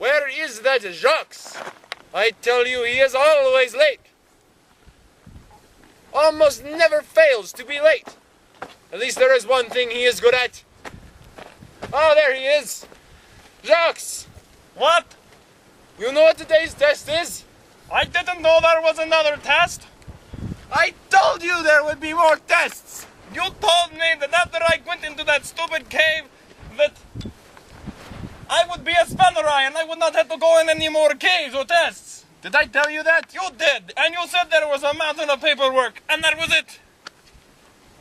Where is that Jacques? I tell you, he is always late. Almost never fails to be late. At least there is one thing he is good at. Oh, there he is. Jacques! What? You know what today's test is? I didn't know there was another test. I told you there would be more tests. You told me that after I went into that stupid cave, that I would be a Spanurai and I would not have to go in any more caves or tests. Did I tell you that? You did, and you said there was a mountain of paperwork, and that was it.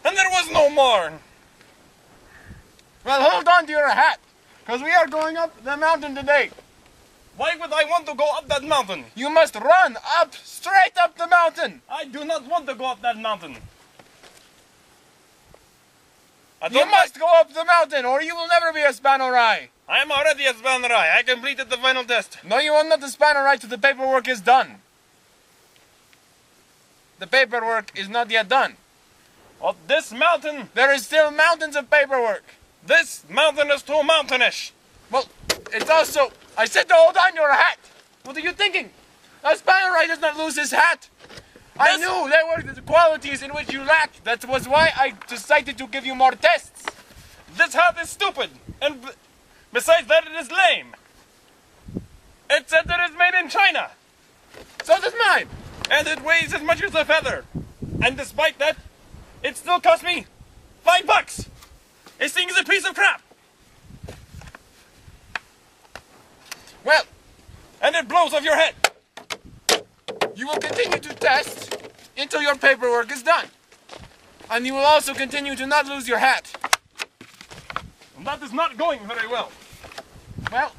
And there was no more. Well, hold on to your hat, because we are going up the mountain today. Why would I want to go up that mountain? You must run up, straight up the mountain. I do not want to go up that mountain. You must go up the mountain, or you will never be a Spanurai. I am already a Spanurai. I completed the final test. No, you will not a Spanurai till the paperwork is done. The paperwork is not yet done. Well, this mountain... There is still mountains of paperwork. This mountain is too mountainish. Well, it's also... I said to hold on your hat. What are you thinking? A Spanurai does not lose his hat. I knew there were the qualities in which you lacked. That was why I decided to give you more tests. This hat is stupid. And besides that, it is lame. It said that it's made in China. So does mine. And it weighs as much as a feather. And despite that, it still cost me $5. This thing is a piece of crap. Well, and it blows off your head. You will continue to test until your paperwork is done. And you will also continue to not lose your hat. And that is not going very well. Well,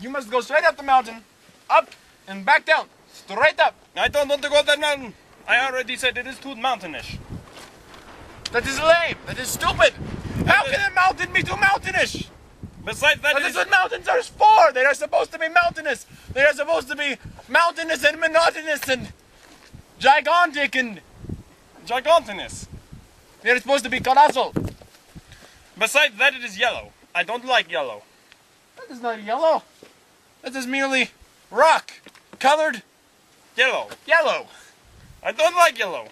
you must go straight up the mountain, up and back down, straight up. I don't want to go up that mountain. I already said it is too mountainish. That is lame. That is stupid. How can a mountain be too mountainish? Besides that, that is what mountains are for. They are supposed to be mountainous. They are supposed to be mountainous and monotonous and gigantic and gigantinous. They are supposed to be colossal. Besides that, it is yellow. I don't like yellow. That is not yellow. That is merely rock colored yellow. Yellow. I don't like yellow.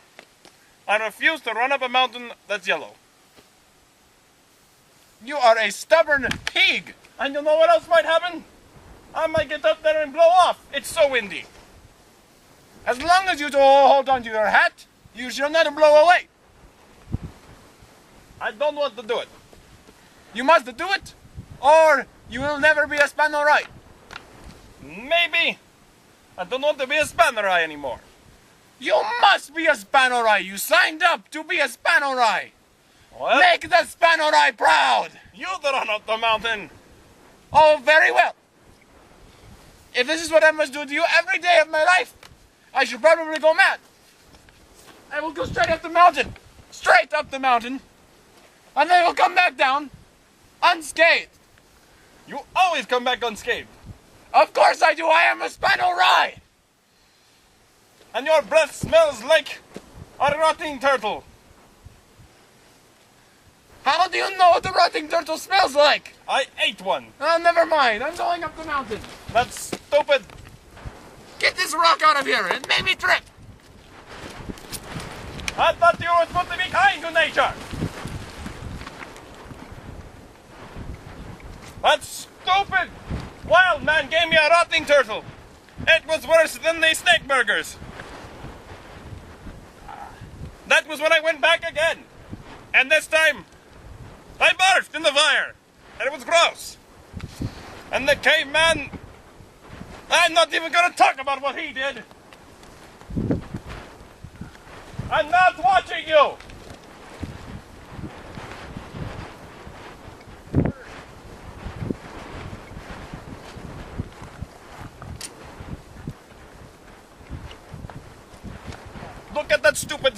I refuse to run up a mountain that's yellow. You are a stubborn pig. And you know what else might happen? I might get up there and blow off. It's so windy. As long as you hold on to your hat, you shall not blow away. I don't want to do it. You must do it, or you will never be a Spanurai. Maybe. I don't want to be a Spanurai anymore. You must be a Spanurai. You signed up to be a Spanurai. Well, make the Spanurai proud. You run up the mountain. Oh, very well. If this is what I must do to you every day of my life, I should probably go mad. I will go straight up the mountain. Straight up the mountain. And then I will come back down unscathed. You always come back unscathed. Of course I do. I am a Spanurai. And your breath smells like a rotting turtle. How do you know what the rotting turtle smells like? I ate one. Oh, never mind. I'm going up the mountain. That's stupid. Get this rock out of here. It made me trip. I thought you were supposed to be kind to nature. That's stupid. Wild man gave me a rotting turtle. It was worse than the snake burgers. That was when I went back again. And this time, I barfed in the fire. And it was gross. And the caveman... I'm not even going to talk about what he did. I'm not watching you. Look at that stupid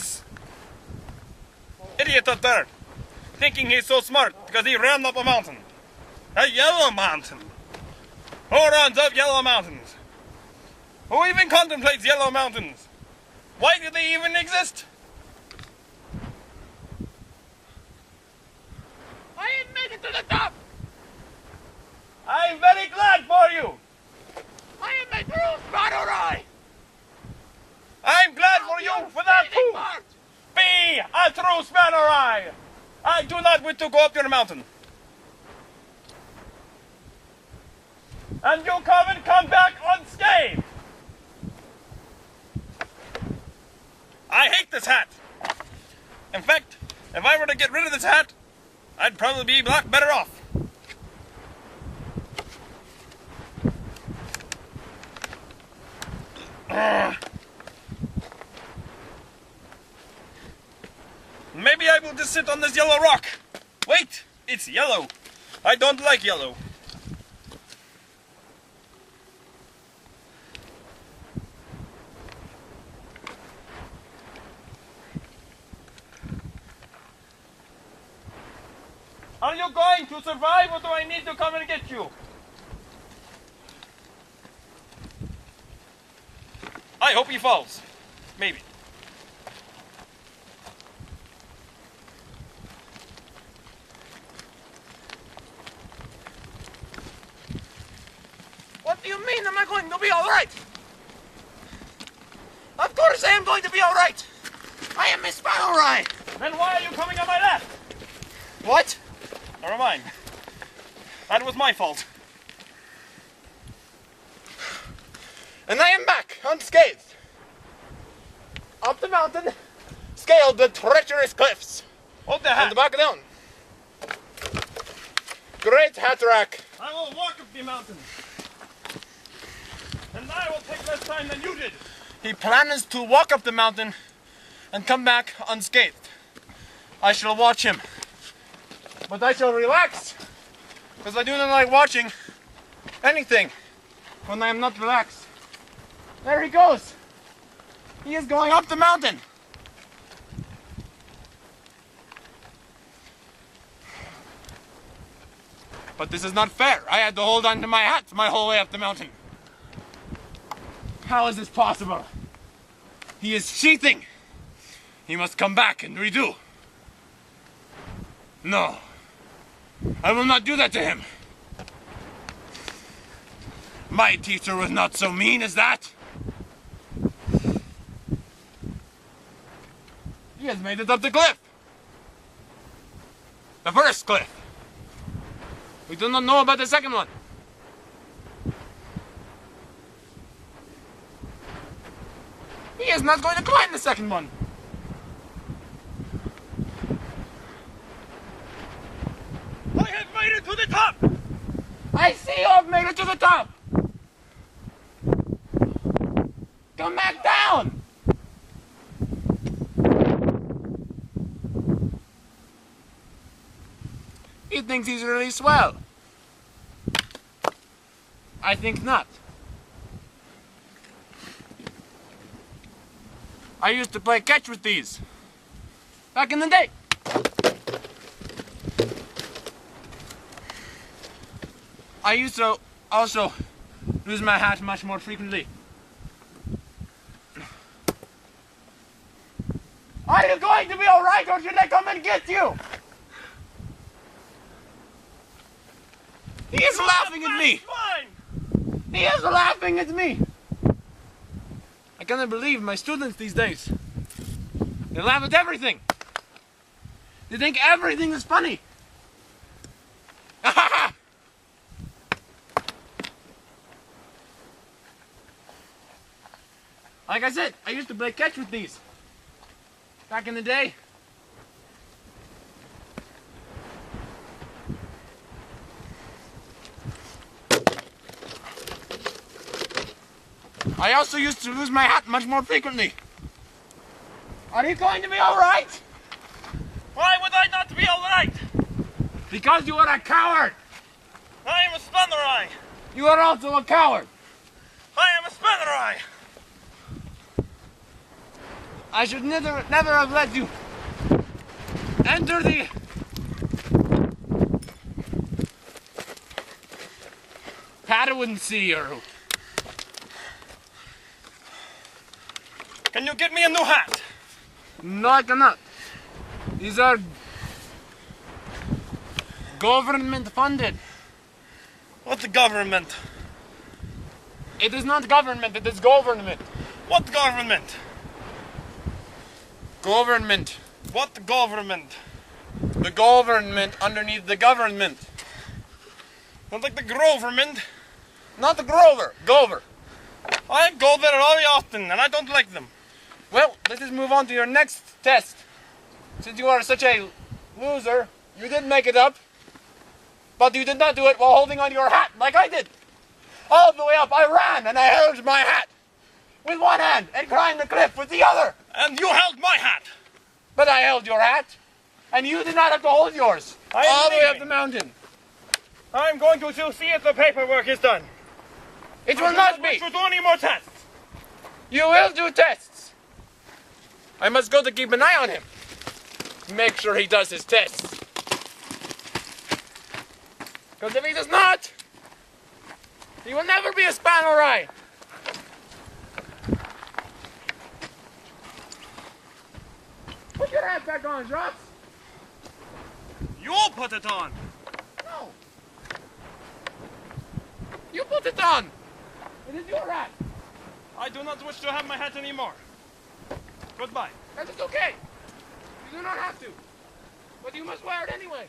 idiot up there, thinking he's so smart because he ran up a mountain. A yellow mountain. Who runs up yellow mountains? Who even contemplates yellow mountains? Why do they even exist? I made it to the top. I'm very glad for you. I do not wish to go up your mountain. And you come back unscathed. I hate this hat. In fact, if I were to get rid of this hat, I'd probably be a lot better off. Maybe I will just sit on this yellow rock. Wait, it's yellow. I don't like yellow. Are you going to survive, or do I need to come and get you? I hope he falls. Maybe. What do you mean, am I going to be alright? Of course I am going to be alright! I am Miss Spanurai! Then why are you coming on my left? What? Never mind. That was my fault. And I am back, unscathed. Up the mountain, scaled the treacherous cliffs. Hold the hat. And back down. Great hat rack. I will walk up the mountain. And I will take less time than you did. He plans to walk up the mountain and come back unscathed. I shall watch him. But I shall relax, because I do not like watching anything when I am not relaxed. There he goes. He is going up the mountain. But this is not fair. I had to hold on to my hat my whole way up the mountain. How is this possible? He is cheating. He must come back and redo. No. I will not do that to him. My teacher was not so mean as that. He has made it up the cliff. The first cliff. We do not know about the second one. He is not going to climb the second one. I have made it to the top! I see you have made it to the top! Come back down! He thinks he's really swell. I think not. I used to play catch with these. Back in the day. I used to also lose my hat much more frequently. Are you going to be alright, or should I come and get you? He is laughing at me! He is laughing at me! I cannot believe my students these days. They laugh at everything. They think everything is funny. Like I said, I used to play catch with these. Back in the day. I also used to lose my hat much more frequently. Are you going to be alright? Why would I not be alright? Because you are a coward. I am a Spanurai. You are also a coward. I am a Spanurai. I should never have let you enter the Padawan Sea, or Can you get me a new hat? no, I cannot. These are government funded. What's the government? It is not government, it is government. What government? Government. What government? The government underneath the government. Not like the Groverment. Not the Grover. Gover. I go there very often, and I don't like them. Well, let us move on to your next test. Since you are such a loser, you did make it up, but you did not do it while holding on to your hat, like I did. All the way up, I ran, and I held my hat with one hand and climbed the cliff with the other. And you held my hat. But I held your hat, and you did not have to hold yours. All the way up the mountain. I'm going to see if the paperwork is done. It will not be. To do any more tests. You will do tests. I must go to keep an eye on him. Make sure he does his tests. Because if he does not, he will never be a Spanurai. Put your hat back on, Drops. You put it on. No. You put it on. It is your hat. I do not wish to have my hat anymore. Goodbye. That is okay. You do not have to. But you must wear it anyway.